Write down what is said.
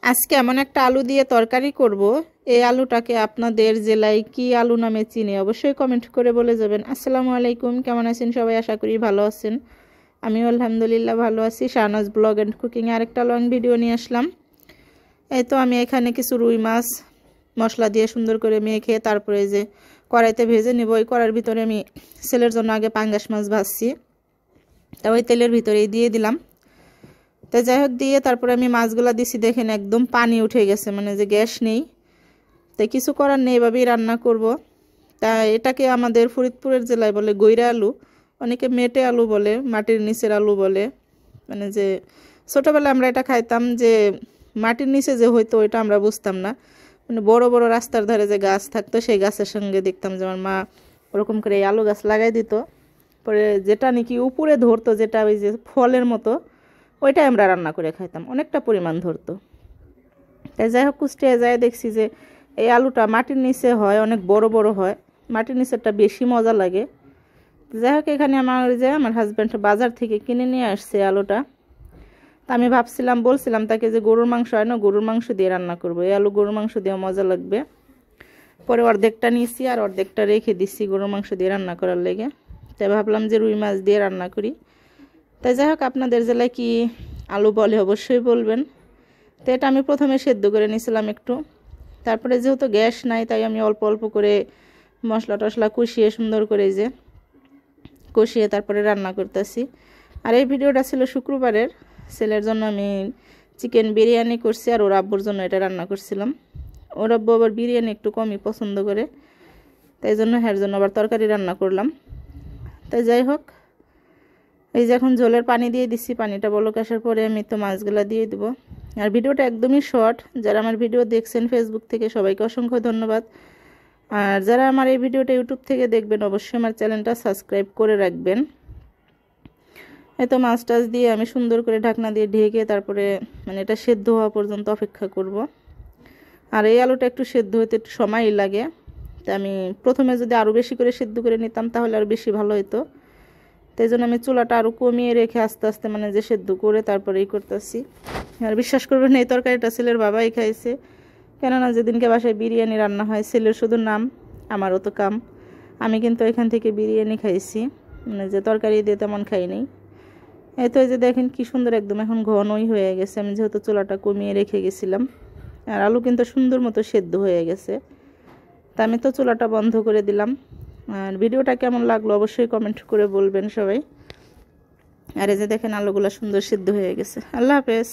আজকে এমন একটা আলু দিয়ে তরকারি করব। এই আলুটাকে আপনাদের জেলায় কি আলু নামে চিনি অবশ্যই কমেন্ট করে বলে যাবেন। আসসালামু আলাইকুম, কেমন আছেন সবাই? আশা করি ভালো আছেন। আমিও আলহামদুলিল্লাহ ভালো আছি। শাহনাজ ব্লগ অ্যান্ড কুকিং আরেকটা লং ভিডিও নিয়ে আসলাম। এই তো আমি এখানে কিছু রুই মাছ মশলা দিয়ে সুন্দর করে মেখে তারপরে যে কড়াইতে ভেজে নেব। ওই কড়াইয়ের ভিতরে আমি ছেলের জন্য আগে পাঙ্গাস মাছ ভাজছি, তা ওই তেলের ভিতরেই দিয়ে দিলাম। তো যাই হোক, দিয়ে তারপরে আমি মাছগুলা দিছি, দেখেন একদম পানি উঠে গেছে, মানে যে গ্যাস নেই। তাই কিছু করার নেই, এভাবেই রান্না করব। তা এটাকে আমাদের ফরিদপুরের জেলায় বলে গৈরা আলু, অনেকে মেটে আলু বলে, মাটির নিচের আলু বলে। মানে যে ছোটোবেলায় আমরা এটা খাইতাম, যে মাটির নিচে যে হয়তো ওইটা আমরা বুঝতাম না। মানে বড় বড় রাস্তার ধারে যে গাছ থাকতো, সেই গাছের সঙ্গে দেখতাম যে আমার মা ওরকম করে এই আলু গাছ লাগাই দিত। পরে যেটা নাকি উপরে ধরতো, যেটা ওই যে ফলের মতো, ওইটাই আমরা রান্না করে খাইতাম, অনেকটা পরিমাণ ধরতো। তাই যাই হোক, কুষ্টিয়ায় যাই দেখছি যে এই আলুটা মাটির নিচে হয়, অনেক বড় বড় হয়, মাটির নিচেরটা বেশি মজা লাগে। যাই হোক, এখানে আমার হাজব্যান্ড বাজার থেকে কিনে নিয়ে আসছে আলুটা। তা আমি ভাবছিলাম, বলছিলাম তাকে যে গরুর মাংস হয় না, গরুর মাংস দিয়ে রান্না করবো, এই আলু গরুর মাংস দিয়ে মজা লাগবে। পরে অর্ধেকটা নিয়েছি আর অর্ধেকটা রেখে দিচ্ছি গরুর মাংস দিয়ে রান্না করার লেগে। তাই ভাবলাম যে রুই মাছ দিয়ে রান্না করি। তাই যাই হোক, আপনাদের জেলায় কি আলু বলে অবশ্যই বলবেন। তো এটা আমি প্রথমে সেদ্ধ করে নিয়েছিলাম একটু, তারপরে যেহেতু গ্যাস নাই তাই আমি অল্প অল্প করে মশলা টশলা কষিয়ে সুন্দর করে যে কষিয়ে তারপরে রান্না করতেছি। আর এই ভিডিওটা ছিল শুক্রবারের, ছেলের জন্য আমি চিকেন বিরিয়ানি করছি আর ওর আব্বুর জন্য এটা রান্না করছিলাম। ওর আব্বু আবার বিরিয়ানি একটু কমই পছন্দ করে, তাই জন্য এর জন্য আবার তরকারি রান্না করলাম। তাই যাই হোক, এই যে এখন ঝোলের পানি দিয়ে দিচ্ছি, পানিটা বলক আসার পরে আমি তো মাছগুলা দিয়ে দেবো। আর ভিডিওটা একদমই শর্ট, যারা আমার ভিডিও দেখছেন ফেসবুক থেকে সবাইকে অসংখ্য ধন্যবাদ। আর যারা আমার এই ভিডিওটা ইউটিউব থেকে দেখবেন অবশ্যই আমার চ্যানেলটা সাবস্ক্রাইব করে রাখবেন। এই তো মাছ টাছ দিয়ে আমি সুন্দর করে ঢাকনা দিয়ে ঢেকে তারপরে মানে এটা সেদ্ধ হওয়া পর্যন্ত অপেক্ষা করব। আর এই আলুটা একটু সেদ্ধ হতে একটু সময়ই লাগে, তা আমি প্রথমে যদি আরও বেশি করে সেদ্ধ করে নিতাম তাহলে আরও বেশি ভালো হতো। তাই জন্য আমি চুলাটা আরও কমিয়ে রেখে আস্তে আস্তে মানে যে সেদ্ধ করে তারপরে এই করতেছি। আর বিশ্বাস করবেন, এই তরকারিটা ছেলের বাবাই খাইছে, কেননা যেদিনকে বাসায় বিরিয়ানি রান্না হয় ছেলের শুধু নাম, আমারও তো কাম। আমি কিন্তু এখান থেকে বিরিয়ানি খাইছি, মানে যে তরকারি দিয়ে তেমন খাইনি। এই তো এই যে দেখেন কি সুন্দর একদম এখন ঘনই হয়ে গেছে, আমি যেহেতু চুলাটা কমিয়ে রেখে গেছিলাম। আর আলু কিন্তু সুন্দর মতো সেদ্ধ হয়ে গেছে, তা আমি তো চুলাটা বন্ধ করে দিলাম। আর ভিডিওটা কেমন লাগলো অবশ্যই কমেন্ট করে বলবেন সবাই। আর এই যে দেখেন আলুগুলো সুন্দর সিদ্ধ হয়ে গেছে। আল্লাহ হাফেজ।